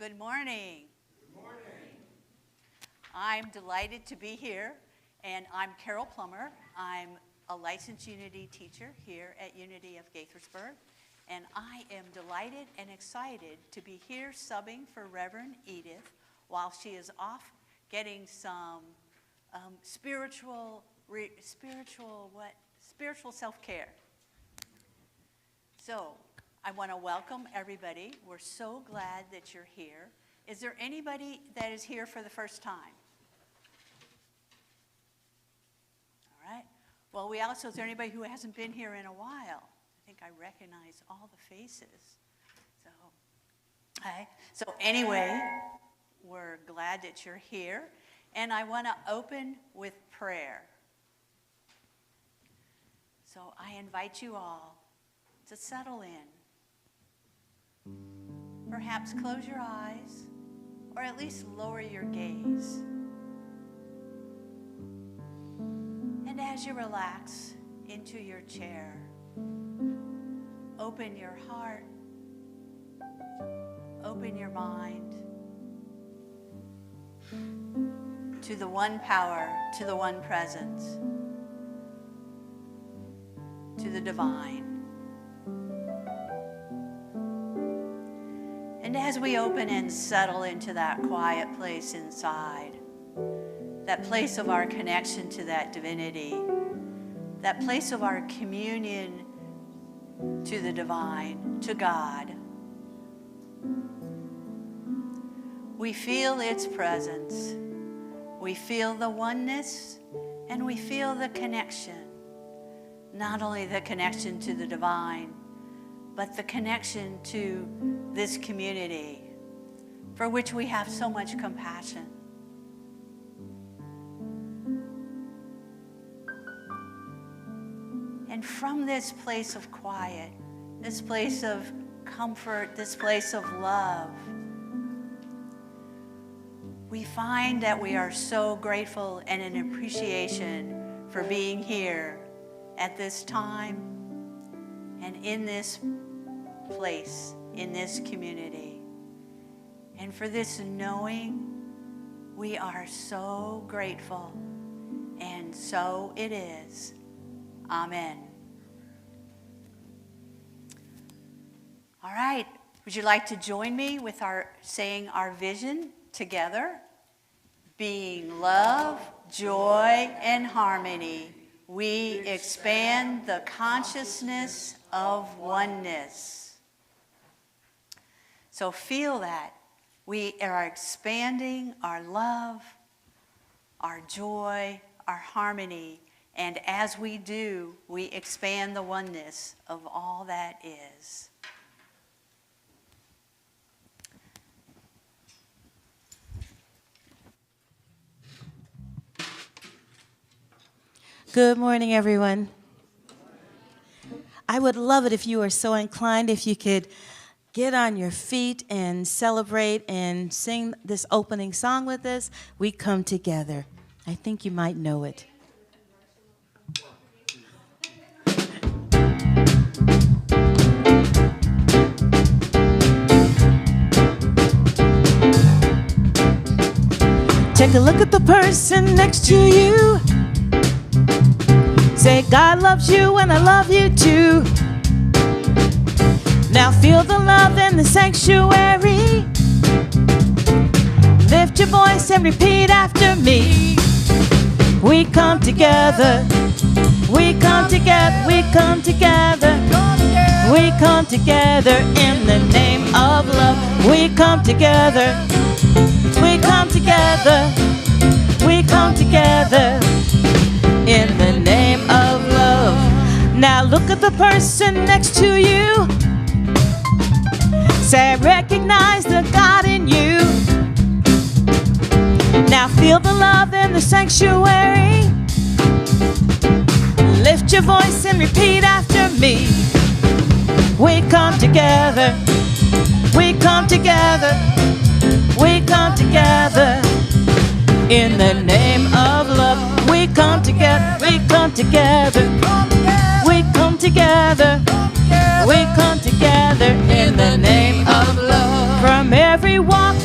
Good morning. Good morning. I'm delighted to be here, and I'm Carol Plummer. I'm a licensed Unity teacher here at Unity of Gaithersburg, and I am delighted and excited to be here subbing for Reverend Edith while she is off getting some spiritual self-care. So I want to welcome everybody. We're so glad that you're here. Is there anybody that is here for the first time? All right. Well, is there anybody who hasn't been here in a while? I think I recognize all the faces. So anyway, we're glad that you're here. And I want to open with prayer. So I invite you all to settle in. Perhaps close your eyes, or at least lower your gaze. And as you relax into your chair, open your heart, open your mind to the one power, to the one presence, to the divine. And as we open and settle into that quiet place inside, that place of our connection to that divinity, that place of our communion to the divine, to God, we feel its presence. We feel the oneness, and we feel the connection. Not only the connection to the divine, but the connection to this community for which we have so much compassion. And from this place of quiet, this place of comfort, this place of love, we find that we are so grateful and in appreciation for being here at this time and in this place, in this community. And for this knowing, we are so grateful, and so it is. Amen. All right, would you like to join me with saying our vision together? Being love, joy, and harmony, we expand the consciousness of oneness. So feel that. We are expanding our love, our joy, our harmony, and as we do, we expand the oneness of all that is. Good morning, everyone. I would love it if you are so inclined, if you could get on your feet and celebrate and sing this opening song with us. We come together. I think you might know it. Take a look at the person next to you. Say, God loves you and I love you too. Now feel the love in the sanctuary. Lift your voice and repeat after me. We come together. We come together. We come together. We come together in the name of love. We come together. We come together. We come together in the name of love. Now look at the person next to you. Say, recognize the God in you. Now feel the love in the sanctuary. Lift your voice and repeat after me. We come together. We come together. We come together in the name of love. We come together. We come together. We come together. We come together in the name of love. From every walk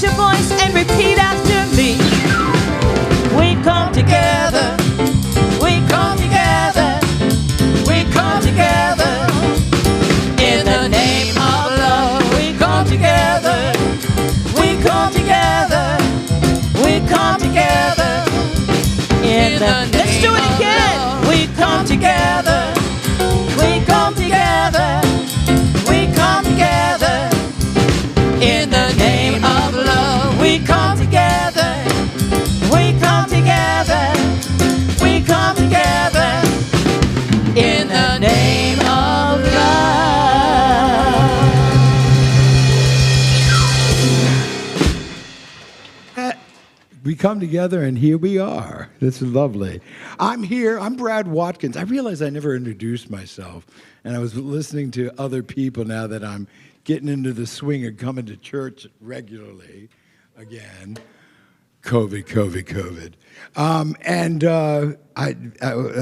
raise your voice and repeat after me. We come together. We come together. We come together. In the name of love. We come together. We come together. We come together. In the name. Let's do it again. We come together. We come together. We come together. In the name of love. We come together. We come together. We come together. In the name of love. We come together, and here we are. This is lovely. I'm here. I'm Brad Watkins. I realized I never introduced myself, and I was listening to other people now that I'm getting into the swing of coming to church regularly again. COVID. I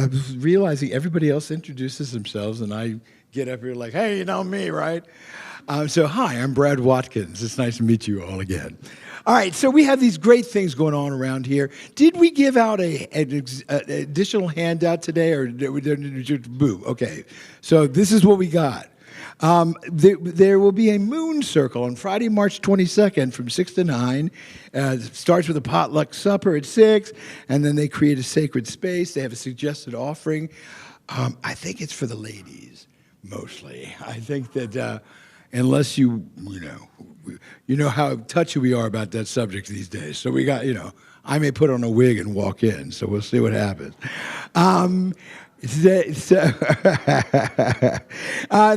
was realizing everybody else introduces themselves, and I get up here like, hey, you know me, right? So hi, I'm Brad Watkins. It's nice to meet you all again. All right, so we have these great things going on around here. Did we give out an additional handout today, or boo? Okay, so this is what we got. There will be a moon circle on Friday, March 22nd from 6 to 9. It starts with a potluck supper at 6, and then they create a sacred space. They have a suggested offering. I think it's for the ladies, mostly. I think that unless you know how touchy we are about that subject these days. So we got, I may put on a wig and walk in, so we'll see what happens.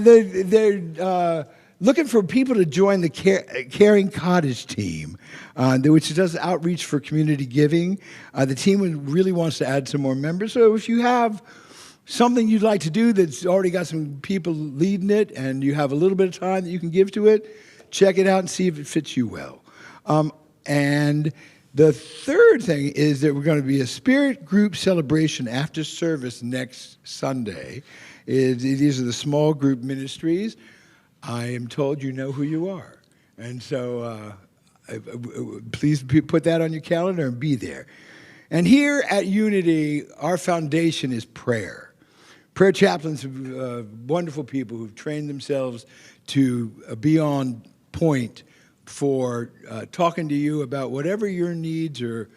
They're looking for people to join the Caring Cottage team, which does outreach for community giving. The team really wants to add some more members. So if you have something you'd like to do that's already got some people leading it and you have a little bit of time that you can give to it, check it out and see if it fits you well. And the third thing is that we're going to be a spirit group celebration after service next Sunday. These are the small group ministries. I am told you know who you are. And so please put that on your calendar and be there. And here at Unity, our foundation is prayer. Prayer chaplains are wonderful people who've trained themselves to be on point for talking to you about whatever your needs or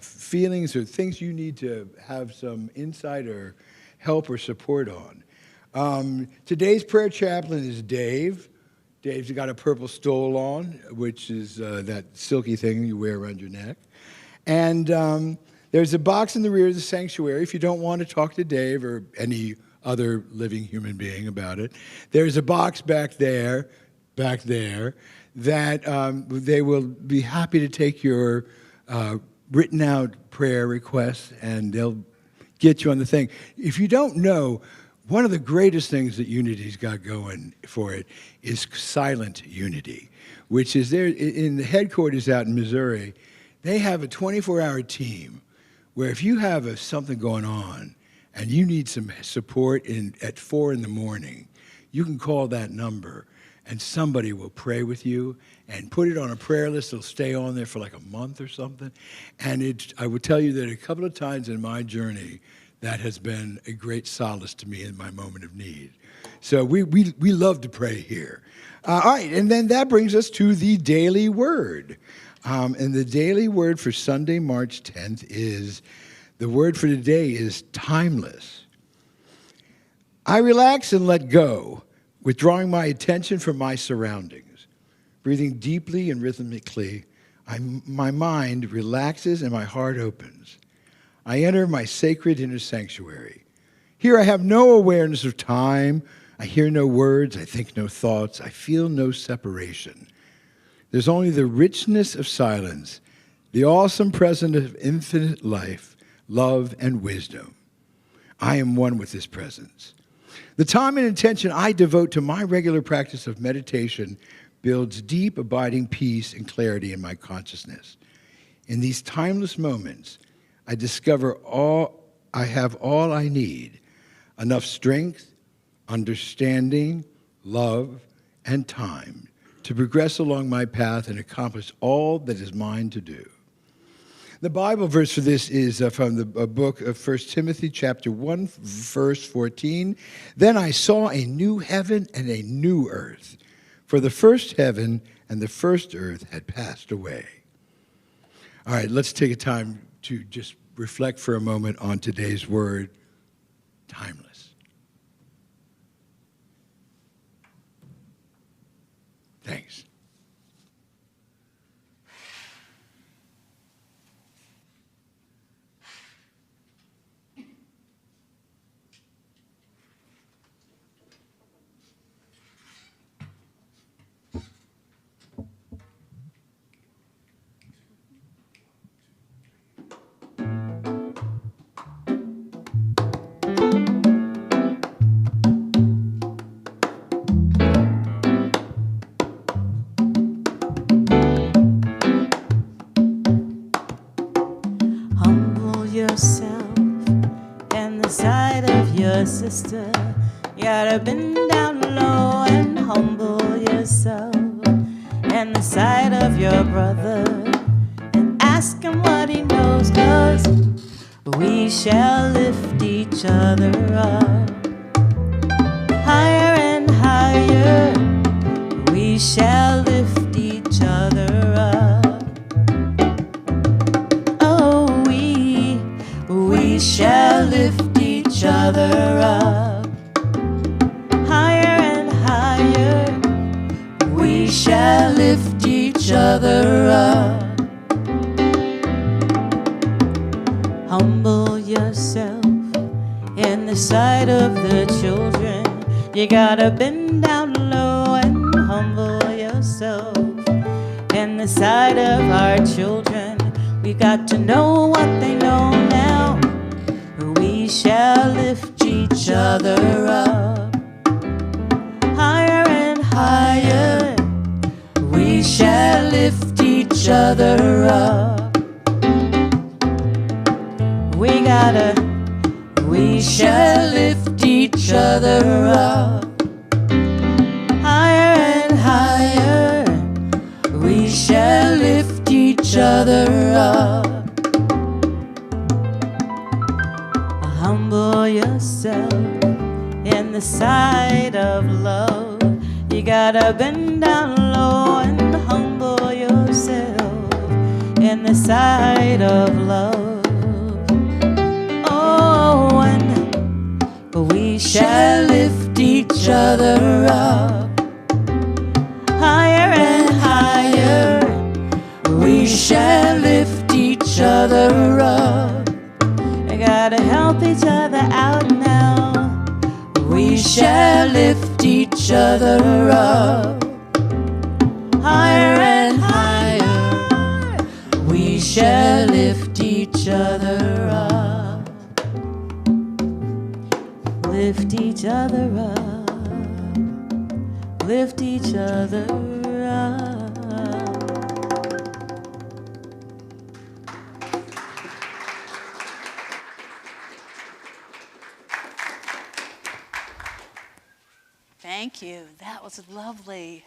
feelings or things you need to have some insight or help or support on. Today's prayer chaplain is Dave. Dave's got a purple stole on, which is that silky thing you wear around your neck. And there's a box in the rear of the sanctuary. If you don't want to talk to Dave or any other living human being about it, there's a box back there, that they will be happy to take your written out prayer requests, and they'll get you on the thing. If you don't know, one of the greatest things that Unity's got going for it is silent unity, which is there in the headquarters out in Missouri. They have a 24-hour team where if you have something going on and you need some support at 4 in the morning, you can call that number and somebody will pray with you and put it on a prayer list. It'll stay on there for like a month or something. And I would tell you that a couple of times in my journey, that has been a great solace to me in my moment of need. So we love to pray here. All right, and then that brings us to the daily word. And the daily word for Sunday, March 10th the word for today is timeless. I relax and let go, withdrawing my attention from my surroundings. Breathing deeply and rhythmically, my mind relaxes and my heart opens. I enter my sacred inner sanctuary. Here I have no awareness of time. I hear no words. I think no thoughts. I feel no separation. There's only the richness of silence, the awesome presence of infinite life, love, and wisdom. I am one with this presence. The time and attention I devote to my regular practice of meditation builds deep, abiding peace and clarity in my consciousness. In these timeless moments, I discover I have all I need, enough strength, understanding, love, and time to progress along my path and accomplish all that is mine to do. The Bible verse for this is from the book of 1 Timothy chapter 1, verse 14. Then I saw a new heaven and a new earth, for the first heaven and the first earth had passed away. All right, let's take a time to just reflect for a moment on today's word, timeless. Thanks. Humble yourself in the sight of your sister. You gotta bend down low and humble yourself in the sight of your brother and ask him what he knows, 'cause we shall lift each other up higher and higher. We shall lift each other up. Oh, we shall lift each other up higher and higher. We shall lift each other up. Humble yourself in the sight of the children. You gotta bend down low and humble yourself in the sight of our children. We got to know what they know now. We shall lift each other up higher and higher. We shall lift each other up. We shall lift each other up higher and higher. We shall lift each other up. Humble yourself in the sight of love. You gotta bend down low and humble yourself in the sight of love. Oh, and we shall lift each other up higher and higher. We shall lift each other up. We gotta help each other out now. We shall lift each other up higher and higher. We shall lift each other up. Lift each other up. Lift each other up. Thank you. That was lovely.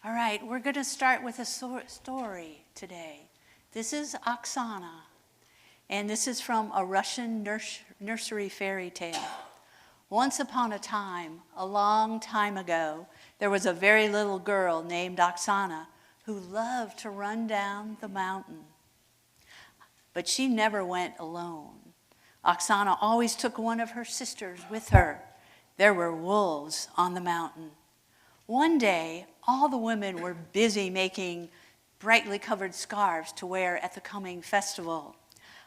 All right, we're going to start with a story today. This is Oksana, and this is from a Russian nursery fairy tale. Once upon a time, a long time ago, there was a very little girl named Oksana who loved to run down the mountain. But she never went alone. Oksana always took one of her sisters with her. There were wolves on the mountain. One day, all the women were busy making brightly covered scarves to wear at the coming festival.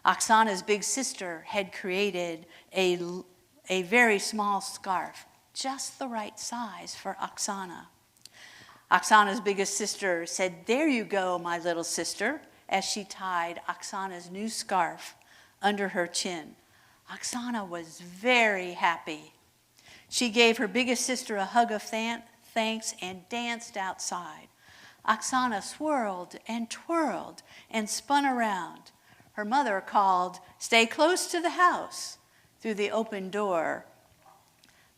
Oksana's big sister had created a very small scarf, just the right size for Oksana. Oksana's biggest sister said, "There you go, my little sister," as she tied Oksana's new scarf under her chin. Oksana was very happy. She gave her biggest sister a hug of thanks and danced outside. Oksana swirled and twirled and spun around. Her mother called, "Stay close to the house," through the open door.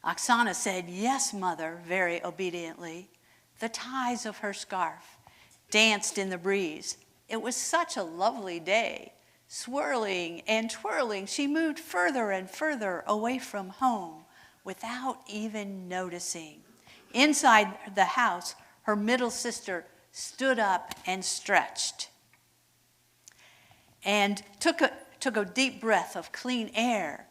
Oksana said, "Yes, mother," very obediently. The ties of her scarf danced in the breeze. It was such a lovely day. Swirling and twirling, she moved further and further away from home without even noticing. Inside the house, her middle sister stood up and stretched and took a deep breath of clean air.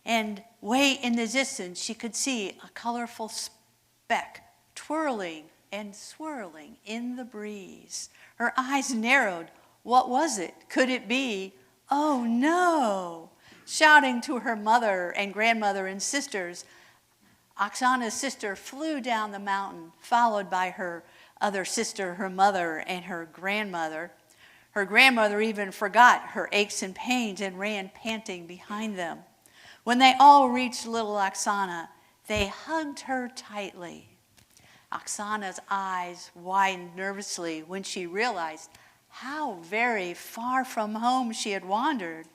And way in the distance, she could see a colorful speck twirling and swirling in the breeze. Her eyes narrowed. What was it? Could it be? Oh no! Shouting to her mother and grandmother and sisters, Oksana's sister flew down the mountain, followed by her other sister, her mother, and her grandmother. Her grandmother even forgot her aches and pains and ran panting behind them. When they all reached little Oksana, they hugged her tightly. Oksana's eyes widened nervously when she realized how very far from home she had wandered.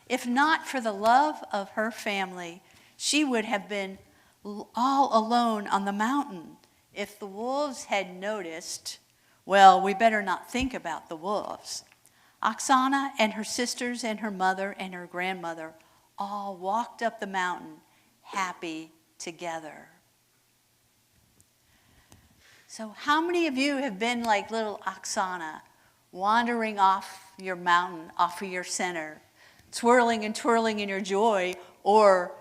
If not for the love of her family, she would have been all alone on the mountain. If the wolves had noticed, well, we better not think about the wolves. Oksana and her sisters and her mother and her grandmother all walked up the mountain, happy together. So how many of you have been like little Oksana, wandering off your mountain, off of your center, swirling and twirling in your joy, or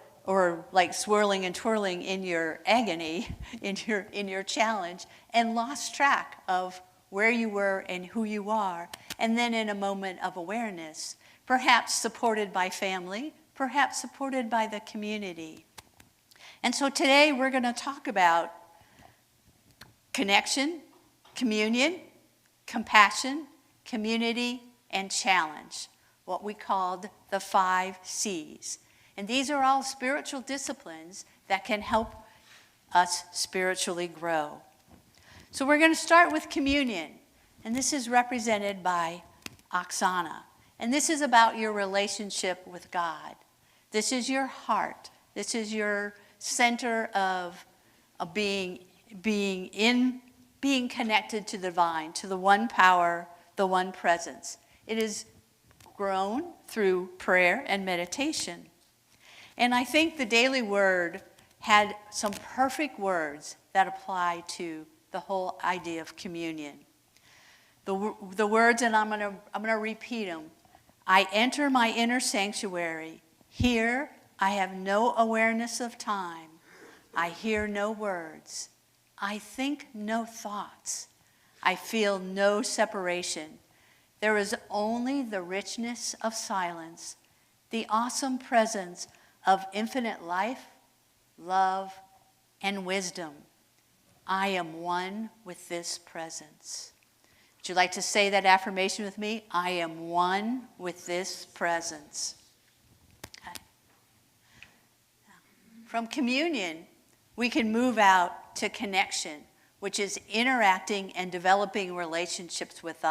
like swirling and twirling in your agony, in your challenge, and lost track of where you were and who you are, and then in a moment of awareness, perhaps supported by family, perhaps supported by the community. And so today we're going to talk about connection, communion, compassion, community, and challenge, what we called the 5 C's. And these are all spiritual disciplines that can help us spiritually grow. So we're going to start with communion, and this is represented by Oksana. And this is about your relationship with God. This is your heart. This is your center of being connected to the divine, to the one power, the one presence. It is grown through prayer and meditation. And I think the Daily Word had some perfect words that apply to the whole idea of communion. The words, and I'm gonna repeat them. I enter my inner sanctuary. Here I have no awareness of time. I hear no words. I think no thoughts. I feel no separation. There is only the richness of silence, the awesome presence of infinite life, love, and wisdom. I am one with this presence. Would you like to say that affirmation with me? I am one with this presence. Okay. From communion, we can move out to connection, which is interacting and developing relationships with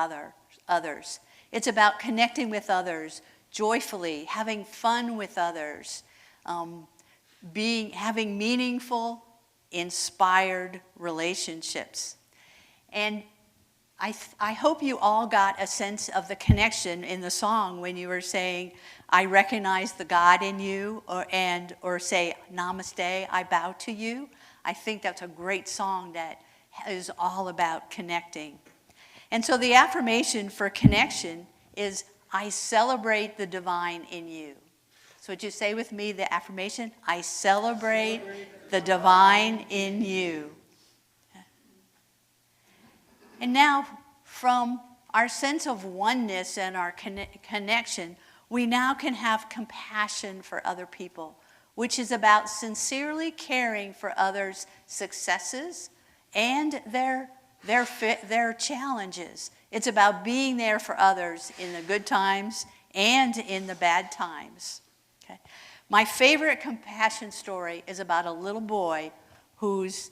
others. It's about connecting with others joyfully, having fun with others, having meaningful, inspired relationships. And I hope you all got a sense of the connection in the song when you were saying, I recognize the God in you, or say, Namaste, I bow to you. I think that's a great song that is all about connecting. And so the affirmation for connection is, I celebrate the divine in you. So would you say with me the affirmation? I celebrate the divine in you. And now, from our sense of oneness and our connection, we now can have compassion for other people, which is about sincerely caring for others' successes and their challenges. It's about being there for others in the good times and in the bad times. Okay? My favorite compassion story is about a little boy whose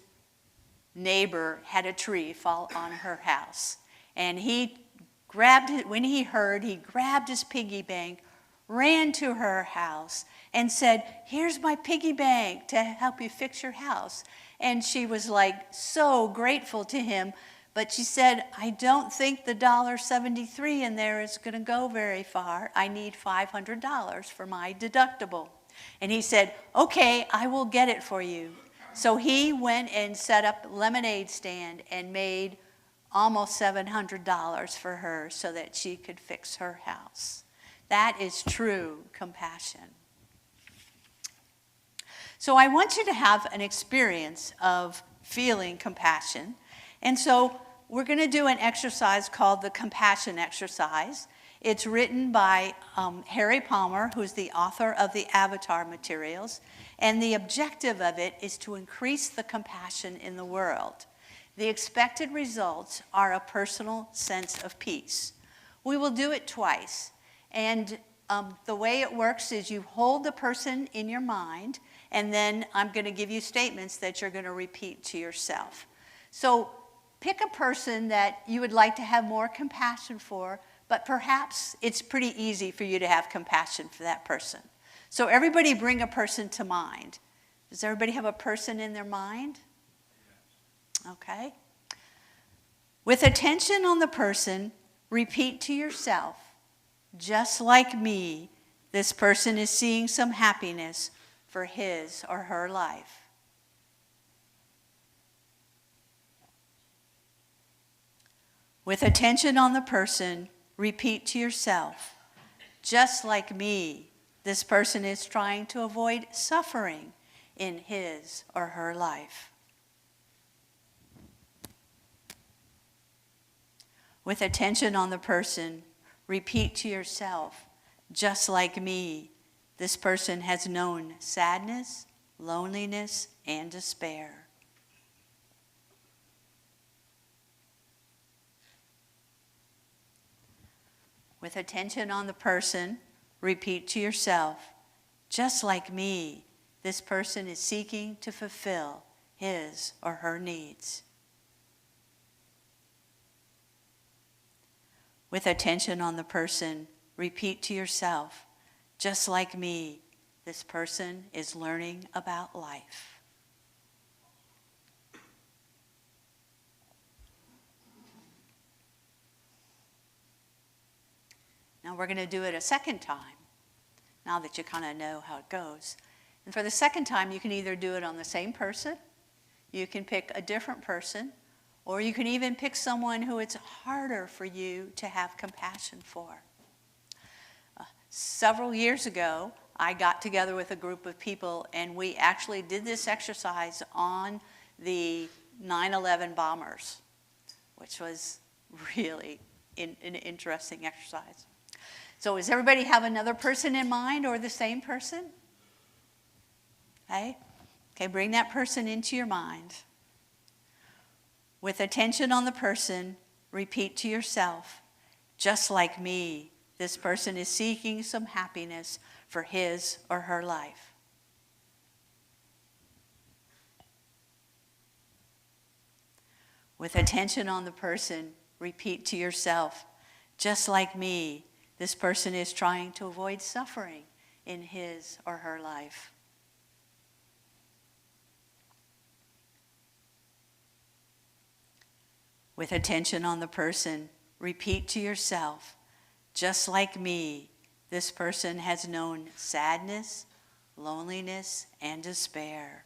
neighbor had a tree fall on her house. And he grabbed his piggy bank, ran to her house and said, "Here's my piggy bank to help you fix your house." And she was like so grateful to him, but she said, "I don't think the $1.73 in there is going to go very far. I need $500 for my deductible." And he said, "Okay, I will get it for you." So he went and set up a lemonade stand and made almost $700 for her so that she could fix her house. That is true compassion. So I want you to have an experience of feeling compassion. And so we're going to do an exercise called the compassion exercise. It's written by Harry Plummer, who's the author of the Avatar materials. And the objective of it is to increase the compassion in the world. The expected results are a personal sense of peace. We will do it twice. And the way it works is you hold the person in your mind, and then I'm going to give you statements that you're going to repeat to yourself. So pick a person that you would like to have more compassion for, but perhaps it's pretty easy for you to have compassion for that person. So everybody bring a person to mind. Does everybody have a person in their mind? Okay. With attention on the person, repeat to yourself, "Just like me, this person is seeing some happiness for his or her life." With attention on the person, repeat to yourself, "Just like me, this person is trying to avoid suffering in his or her life." With attention on the person, repeat to yourself, "Just like me, this person has known sadness, loneliness, and despair." With attention on the person, repeat to yourself, "Just like me, this person is seeking to fulfill his or her needs." With attention on the person, repeat to yourself, "Just like me, this person is learning about life." Now we're going to do it a second time, now that you kind of know how it goes. And for the second time, you can either do it on the same person, you can pick a different person, or you can even pick someone who it's harder for you to have compassion for. Several years ago, I got together with a group of people, and we actually did this exercise on the 9/11 bombers, which was really an interesting exercise. So does everybody have another person in mind or the same person? Okay, bring that person into your mind. With attention on the person, repeat to yourself, "Just like me, this person is seeking some happiness for his or her life." With attention on the person, repeat to yourself, "Just like me, this person is trying to avoid suffering in his or her life." With attention on the person, repeat to yourself, "Just like me, this person has known sadness, loneliness, and despair."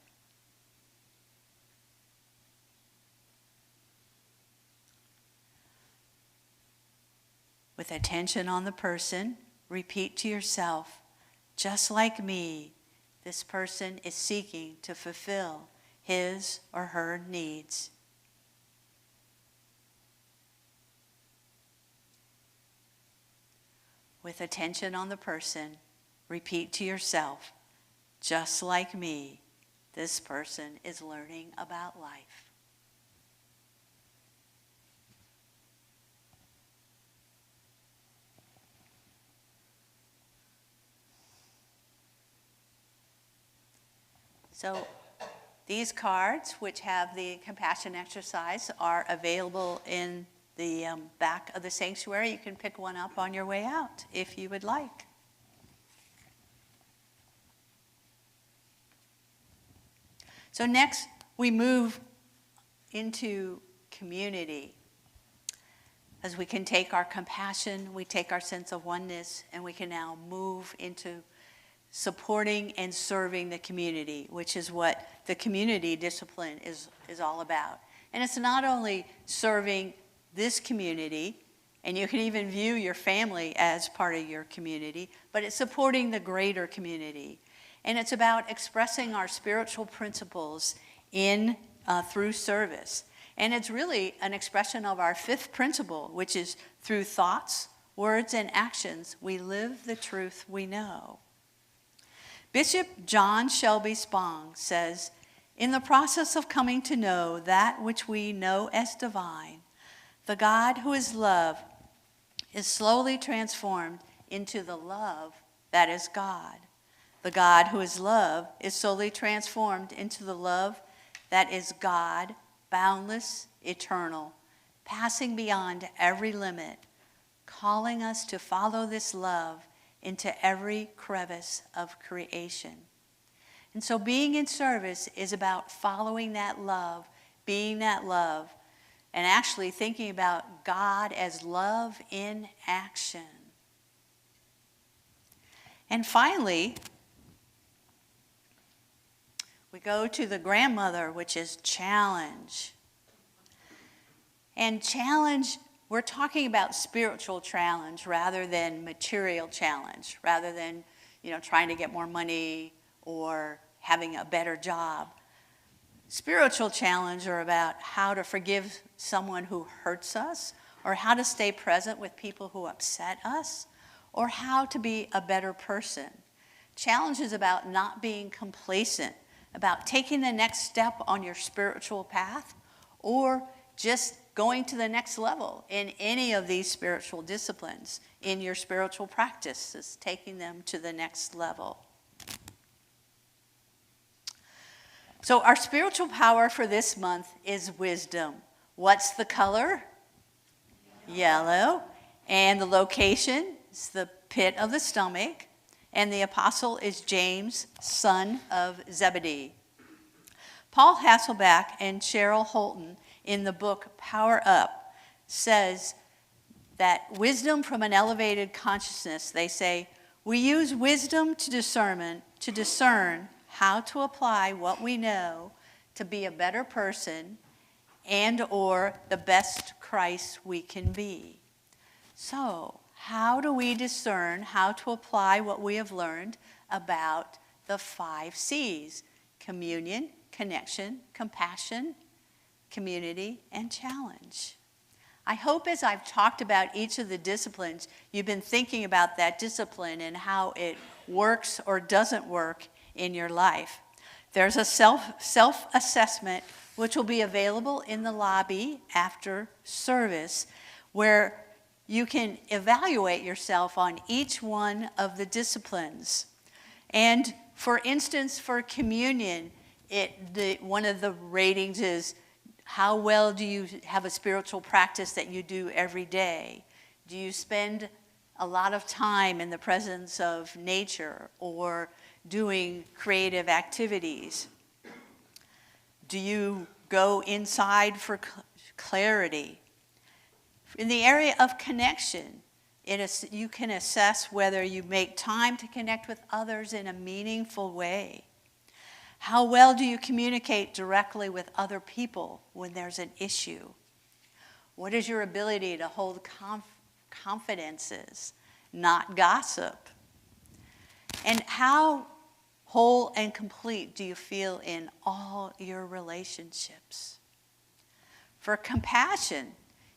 With attention on the person, repeat to yourself, "Just like me, this person is seeking to fulfill his or her needs." With attention on the person, repeat to yourself, "Just like me, this person is learning about life." So these cards, which have the compassion exercise, are available in the back of the sanctuary. You can pick one up on your way out if you would like. So next, we move into community. As we can take our compassion, we take our sense of oneness, and we can now move into supporting and serving the community, which is what the community discipline is all about. And it's not only serving this community, and you can even view your family as part of your community, but it's supporting the greater community. And it's about expressing our spiritual principles through service. And it's really an expression of our fifth principle, which is through thoughts, words, and actions, we live the truth we know. Bishop John Shelby Spong says, in the process of coming to know that which we know as divine, the God who is love is slowly transformed into the love that is God. The God who is love is slowly transformed into the love that is God, boundless, eternal, passing beyond every limit, calling us to follow this love into every crevice of creation. And so being in service is about following that love, being that love, and actually thinking about God as love in action. And finally, we go to the grandmother, which is challenge. And challenge, we're talking about spiritual challenge rather than material challenge, rather than, trying to get more money or having a better job. Spiritual challenge are about how to forgive someone who hurts us, or how to stay present with people who upset us, or how to be a better person. Challenge is about not being complacent, about taking the next step on your spiritual path, or just going to the next level in any of these spiritual disciplines, in your spiritual practices, taking them to the next level. So our spiritual power for this month is wisdom. What's the color? Yellow. And the location is the pit of the stomach. And the apostle is James, son of Zebedee. Paul Hasselbeck and Cheryl Holton in the book Power Up says that wisdom from an elevated consciousness, they say, we use wisdom to discern how to apply what we know to be a better person and or the best Christ we can be. So, how do we discern how to apply what we have learned about the 5 C's? Communion, connection, compassion, community, and challenge. I hope as I've talked about each of the disciplines, you've been thinking about that discipline and how it works or doesn't work in your life. There's a self-assessment which will be available in the lobby after service, where you can evaluate yourself on each one of the disciplines. And for instance, for communion, one of the ratings is how well do you have a spiritual practice that you do every day? Do you spend a lot of time in the presence of nature or doing creative activities? Do you go inside for clarity? In the area of connection, you can assess whether you make time to connect with others in a meaningful way. How well do you communicate directly with other people when there's an issue? What is your ability to hold confidences, not gossip? And how whole and complete do you feel in all your relationships? For compassion,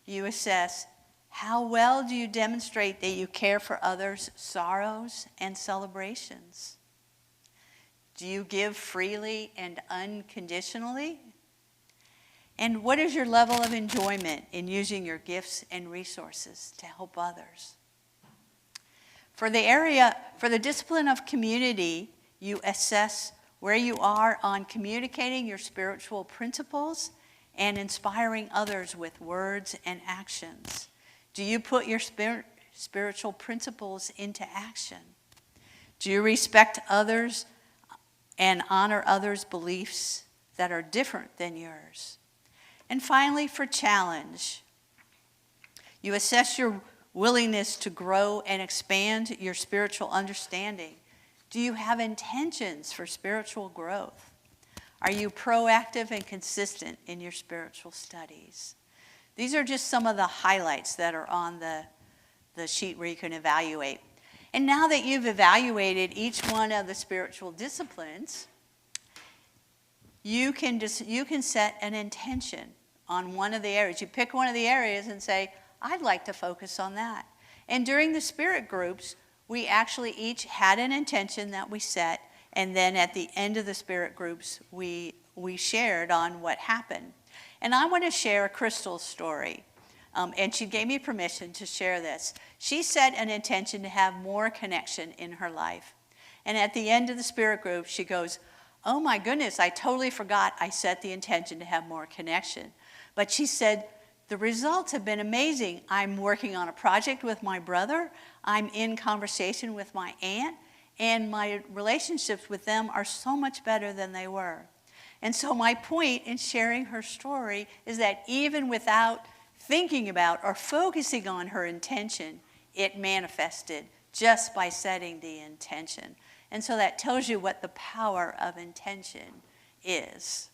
you assess how well do you demonstrate that you care for others' sorrows and celebrations? Do you give freely and unconditionally? And what is your level of enjoyment in using your gifts and resources to help others? For the discipline of community, you assess where you are on communicating your spiritual principles and inspiring others with words and actions. Do you put your spiritual principles into action? Do you respect others and honor others' beliefs that are different than yours. And finally, for challenge, you assess your willingness to grow and expand your spiritual understanding. Do you have intentions for spiritual growth? Are you proactive and consistent in your spiritual studies? These are just some of the highlights that are on the sheet where you can evaluate. And now that you've evaluated each one of the spiritual disciplines, you can set an intention on one of the areas. You pick one of the areas and say, I'd like to focus on that. And during the spirit groups, we actually each had an intention that we set, and then at the end of the spirit groups, we shared on what happened. And I want to share a Crystal's story. And she gave me permission to share this. She set an intention to have more connection in her life. And at the end of the spirit group, she goes, oh my goodness, I totally forgot I set the intention to have more connection. But she said, the results have been amazing. I'm working on a project with my brother. I'm in conversation with my aunt. And my relationships with them are so much better than they were. And so my point in sharing her story is that even without thinking about or focusing on her intention, it manifested just by setting the intention. And so that tells you what the power of intention is.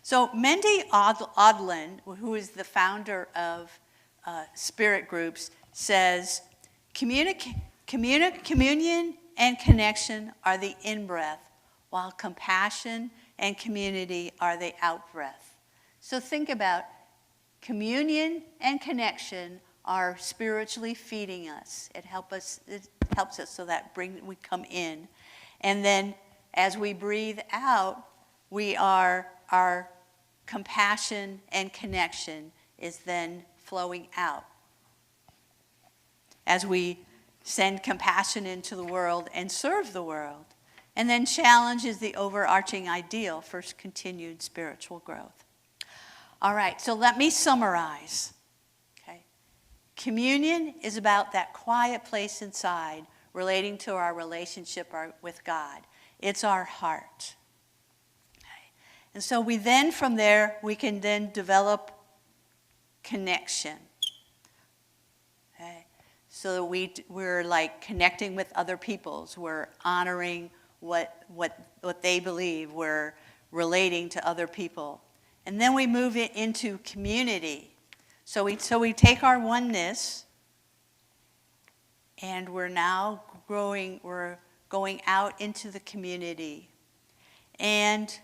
So Mendy Odlin, who is the founder of Spirit Groups, says, communion and connection are the in-breath, while compassion and community are the out-breath. So think about communion and connection are spiritually feeding us. It helps us so that we come in. And then as we breathe out, our compassion and connection is then flowing out. As we send compassion into the world and serve the world. And then challenge is the overarching ideal for continued spiritual growth. All right, so let me summarize. Okay. Communion is about that quiet place inside relating to our relationship with God. It's our heart. Okay. And so from there, we can then develop connection. Okay. So that we're like connecting with other peoples. We're honoring what they believe. We're relating to other people. And then we move it into community. So we take our oneness, and we're now growing. We're going out into the community. And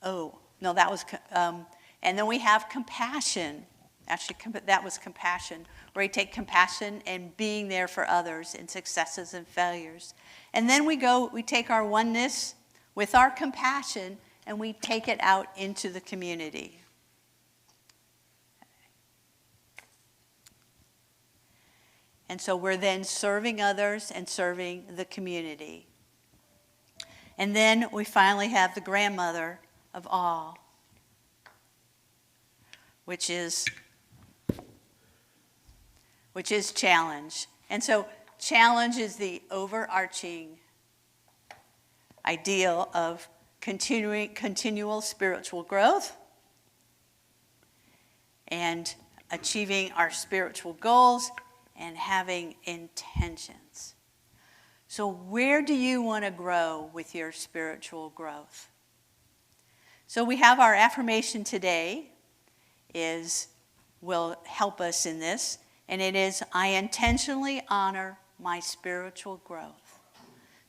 and then we have compassion. Actually, that was compassion, where we take compassion and being there for others in successes and failures. And then we take our oneness with our compassion, and we take it out into the community. And so we're then serving others and serving the community. And then we finally have the grandmother of all, which is challenge. And so challenge is the overarching ideal of continual spiritual growth and achieving our spiritual goals and having intentions. So where do you want to grow with your spiritual growth? So we have our affirmation today will help us in this, and it is, I intentionally honor my spiritual growth.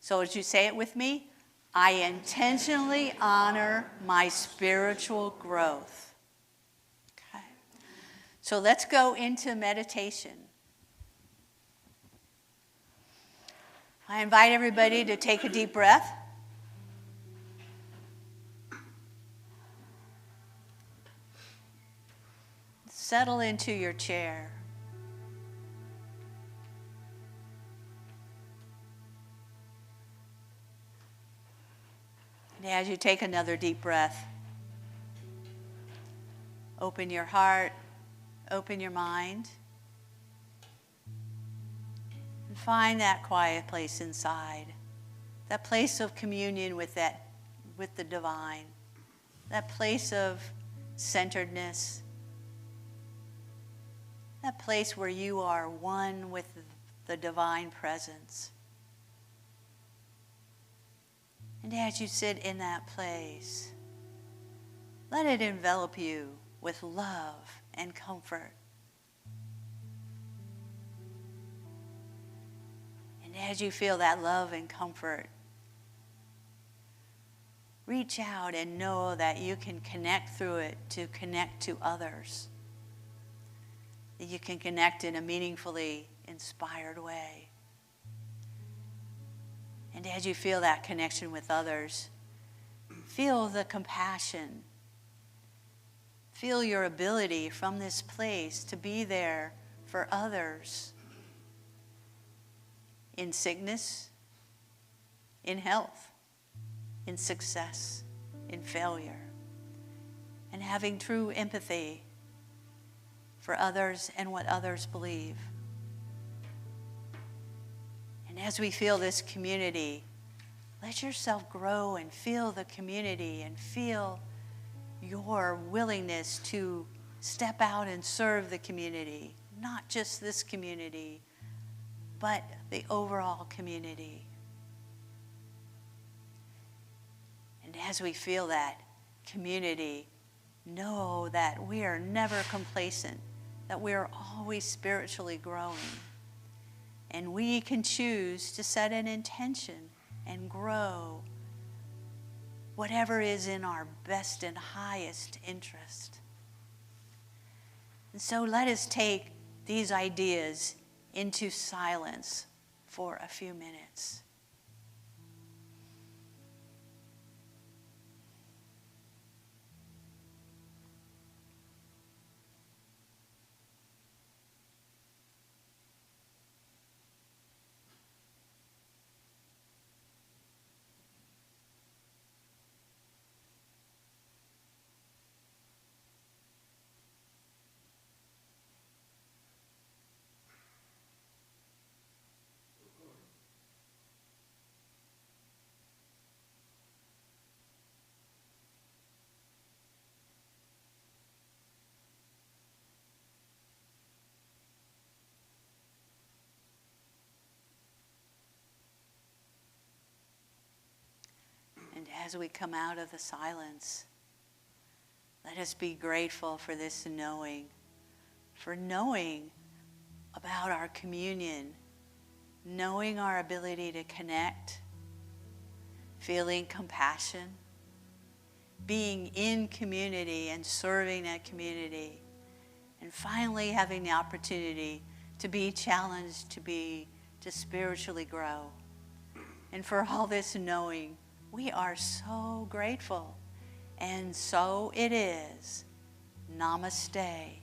So as you say it with me, I intentionally honor my spiritual growth. Okay. So let's go into meditation. I invite everybody to take a deep breath. Settle into your chair. And as you take another deep breath, open your heart, open your mind, and find that quiet place inside that place of communion with the divine, that place of centeredness, that place where you are one with the divine presence. And as you sit in that place, let it envelop you with love and comfort. And as you feel that love and comfort, reach out and know that you can connect through it to connect to others. That you can connect in a meaningfully inspired way. And as you feel that connection with others, feel the compassion. Feel your ability from this place to be there for others in sickness, in health, in success, in failure, and having true empathy for others and what others believe. And as we feel this community, let yourself grow and feel the community and feel your willingness to step out and serve the community, not just this community, but the overall community. And as we feel that community, know that we are never complacent, that we are always spiritually growing. And we can choose to set an intention and grow whatever is in our best and highest interest. And so let us take these ideas into silence for a few minutes. And as we come out of the silence, let us be grateful for this knowing, for knowing about our communion, knowing our ability to connect, feeling compassion, being in community and serving that community, and finally having the opportunity to be challenged, to spiritually grow. And for all this knowing, we are so grateful. And so it is. Namaste.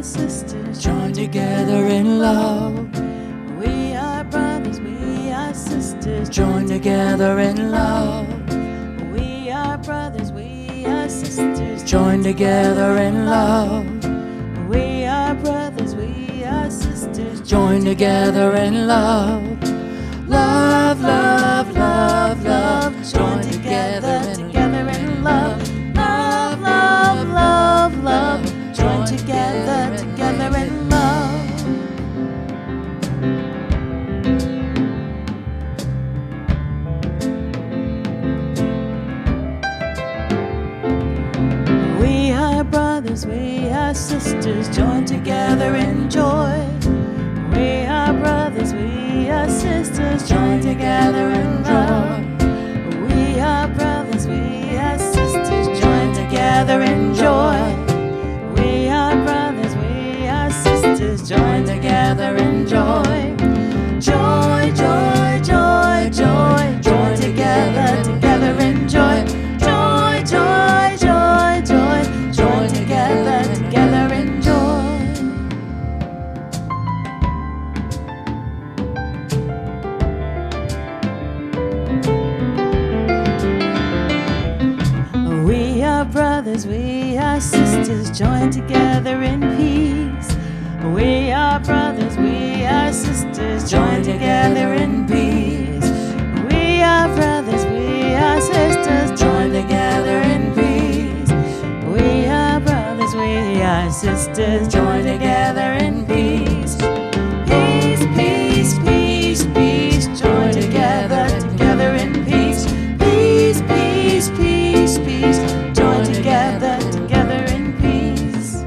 Sisters joined together in love. We are brothers, we are sisters joined together in love. We are brothers, we are sisters joined together in love. We are brothers, we are sisters joined together in love. Love, love, love, love, joined together in love. Love, love, love, love, joined together in love. We are brothers, we are sisters, joined together in joy. We are brothers, we are sisters. sisters, join together in love. We are brothers, we are sisters, join together in joy. We are brothers, we are sisters, join together in joy. Joy, joy, joy, joy, join together, together in joy. Joy, joy, joy, joy, join together, together in joy. We are brothers, we are sisters, join together in peace. We are brothers, we are sisters, join together in peace. We are brothers, we are sisters, join together in peace. We are brothers, we are sisters, join together in peace. Peace, peace, peace, peace, join together, together in peace. Peace, peace, peace, peace, join together, together in peace.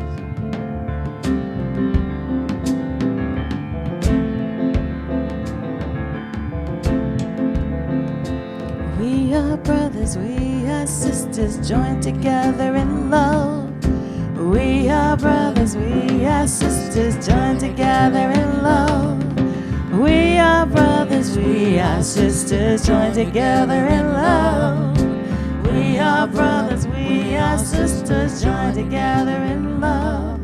We are brothers, we are sisters, join together in love. We are brothers, we are sisters, join together in love. We are brothers, we are sisters, join together in love. We are brothers, we are sisters, join together in love.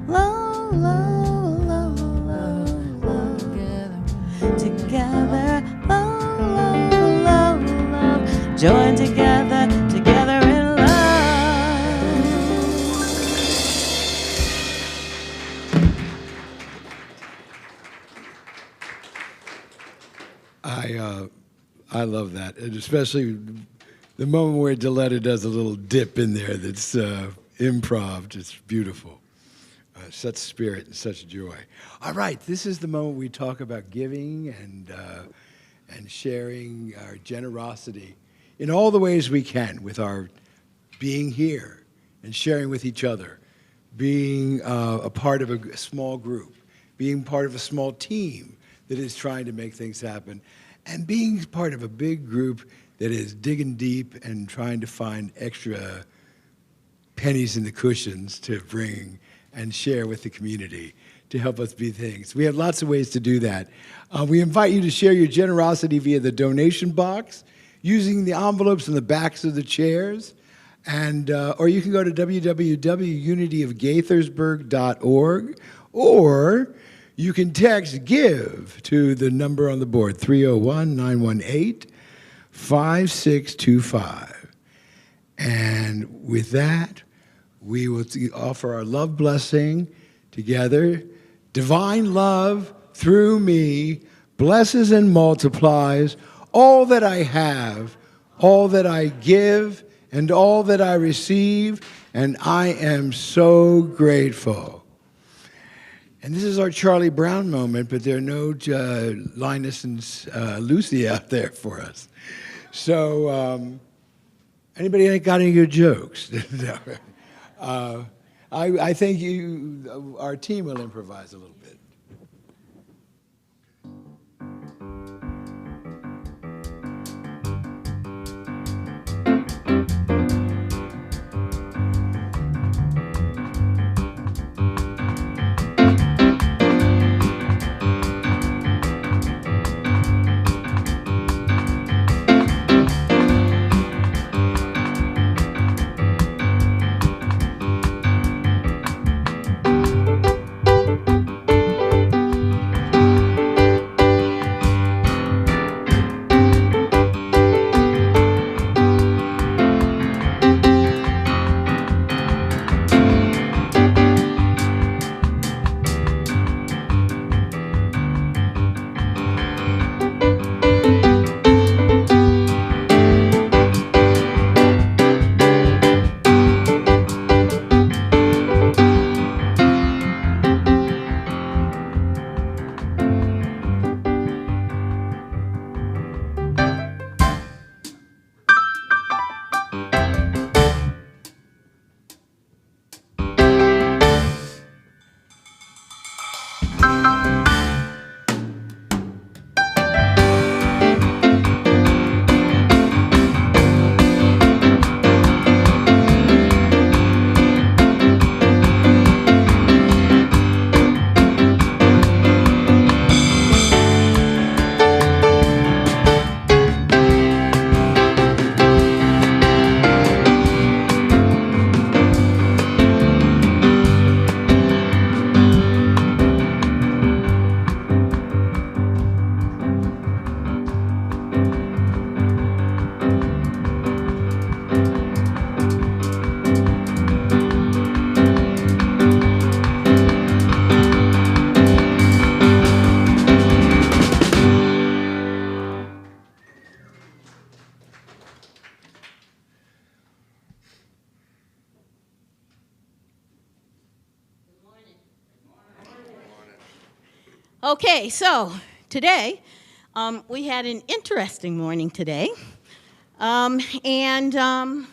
Love, love, love, love, love. Together, love, love, love, love. Join together, together in love. I love that, and especially the moment where Deletta does a little dip in there that's improv. It's beautiful. Such spirit and such joy. All right, this is the moment we talk about giving and sharing our generosity in all the ways we can, with our being here and sharing with each other, being a part of a small group, being part of a small team that is trying to make things happen, and being part of a big group that is digging deep and trying to find extra pennies in the cushions to bring and share with the community to help us be things. We have lots of ways to do that. We invite you to share your generosity via the donation box, using the envelopes in the backs of the chairs, and or you can go to www.unityofgaithersburg.org, or you can text GIVE to the number on the board, 301-918-5625. And with that, we will offer our love blessing together. Divine love through me blesses and multiplies all that I have, all that I give, and all that I receive, and I am so grateful. And this is our Charlie Brown moment, but there are no Linus and Lucy out there for us. So, anybody got any good jokes? No. I think our team will improvise a little bit. Okay, so today we had an interesting morning today. And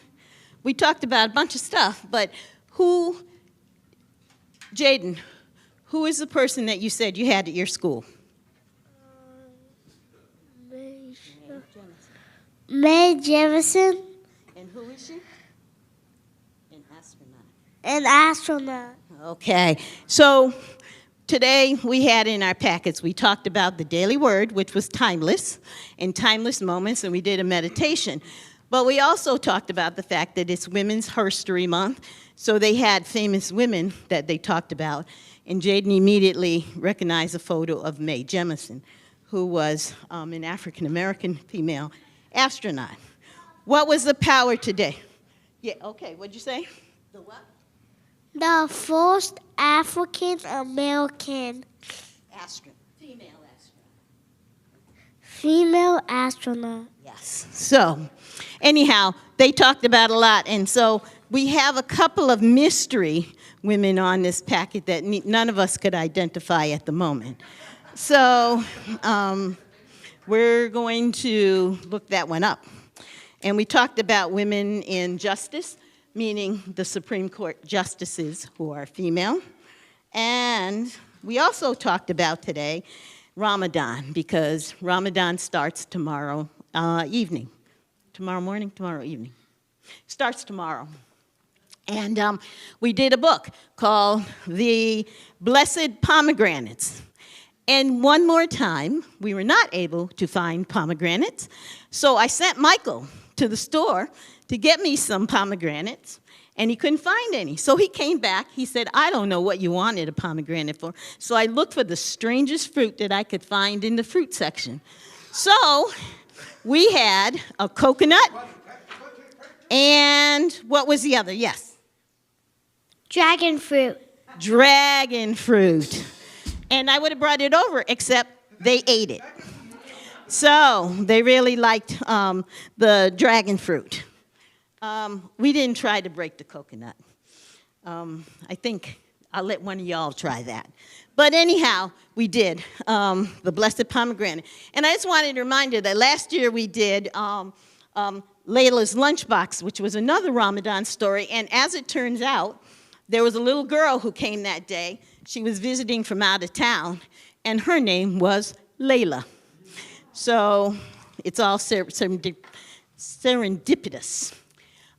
we talked about a bunch of stuff, but Jaden, who is the person that you said you had at your school? Mae Jefferson. And who is she? An astronaut. An astronaut. Okay, so today we had in our packets, we talked about the daily word, which was timeless, and timeless moments, and we did a meditation. But we also talked about the fact that it's Women's History Month, so they had famous women that they talked about, and Jaden immediately recognized a photo of Mae Jemison, who was an African-American female astronaut. What was the power today? Yeah, okay, what'd you say? The what? The first African American female astronaut. Yes. So, anyhow, they talked about a lot, and so we have a couple of mystery women on this packet that none of us could identify at the moment. So, we're going to look that one up. And we talked about women in justice, meaning the Supreme Court justices who are female. And we also talked about today Ramadan, because Ramadan starts tomorrow evening. Tomorrow morning? Tomorrow evening. Starts tomorrow. And we did a book called The Blessed Pomegranates. And one more time, we were not able to find pomegranates, so I sent Michael to the store to get me some pomegranates, and he couldn't find any. So he came back, he said, I don't know what you wanted a pomegranate for. So I looked for the strangest fruit that I could find in the fruit section. So we had a coconut, and what was the other? Yes? Dragon fruit. Dragon fruit. And I would have brought it over, except they ate it. So they really liked the dragon fruit. We didn't try to break the coconut. I think I'll let one of y'all try that. But anyhow, we did the blessed pomegranate. And I just wanted to remind you that last year we did Layla's Lunchbox, which was another Ramadan story. And as it turns out, there was a little girl who came that day. She was visiting from out of town, and her name was Layla. So it's all serendipitous.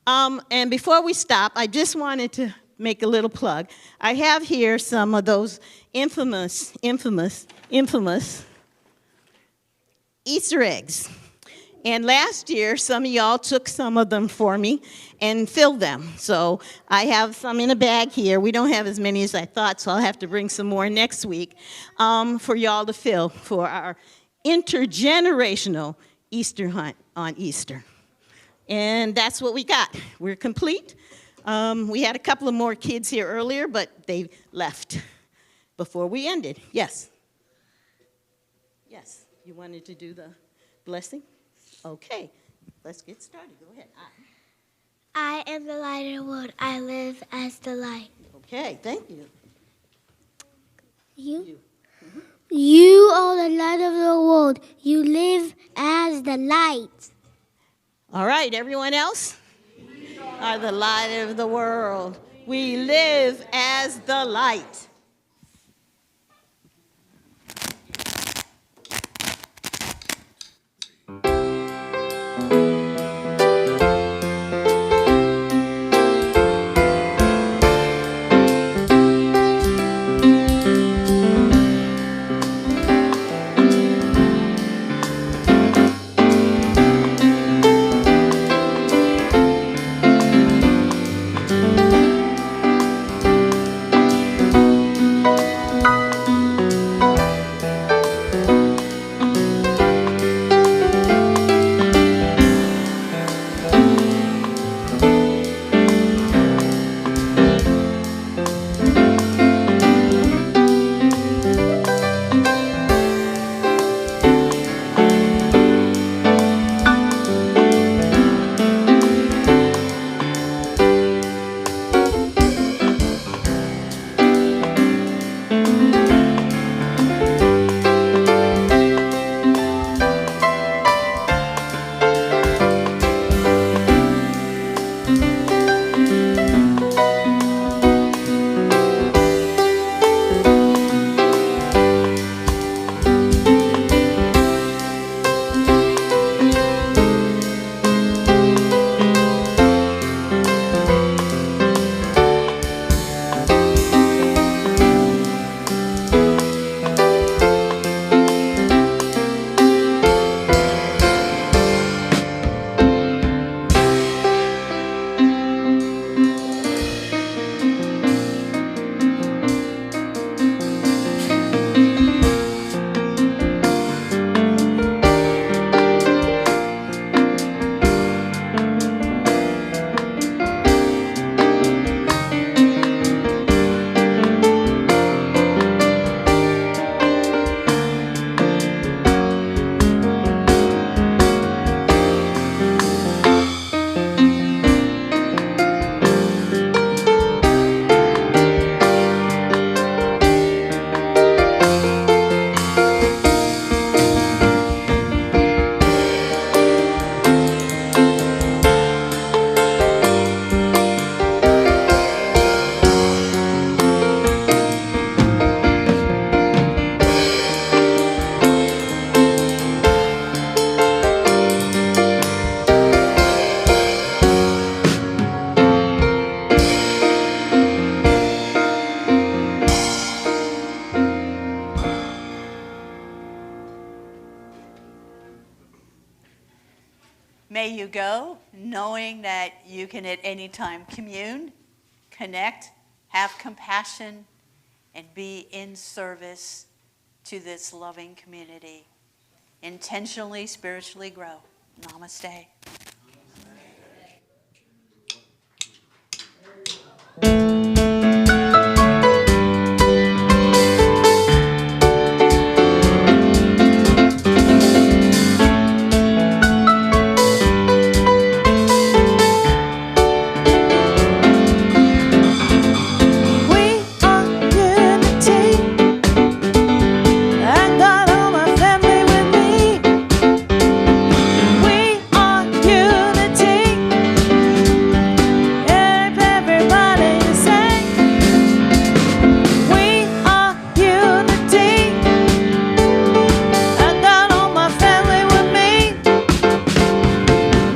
And before we stop, I just wanted to make a little plug. I have here some of those infamous Easter eggs. And last year, some of y'all took some of them for me and filled them. So I have some in a bag here. We don't have as many as I thought, so I'll have to bring some more next week for y'all to fill for our intergenerational Easter hunt on Easter. And that's what we got. We're complete. We had a couple of more kids here earlier, but they left before we ended. Yes? Yes, you wanted to do the blessing? Okay, let's get started. Go ahead. I am the light of the world. I live as the light. Okay, thank you. You? You are the light of the world. You live as the light. All right, everyone else? We are the light of the world. We live as the light. May you go knowing that you can at any time commune, connect, have compassion, and be in service to this loving community. Intentionally, spiritually grow. Namaste. We are unity. I got all my family with me. We are unity. Everybody sing. We are unity. I got all my family with me.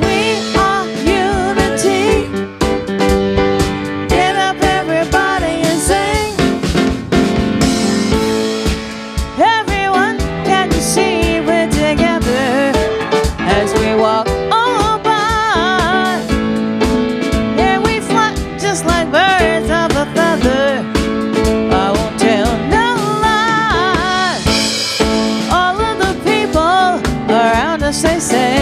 We are unity. Get up, everybody, and sing. Everyone, can you see we're together as we walk on by? Yeah, we fly just like birds of a feather. I won't tell no lies. All of the people around us, they say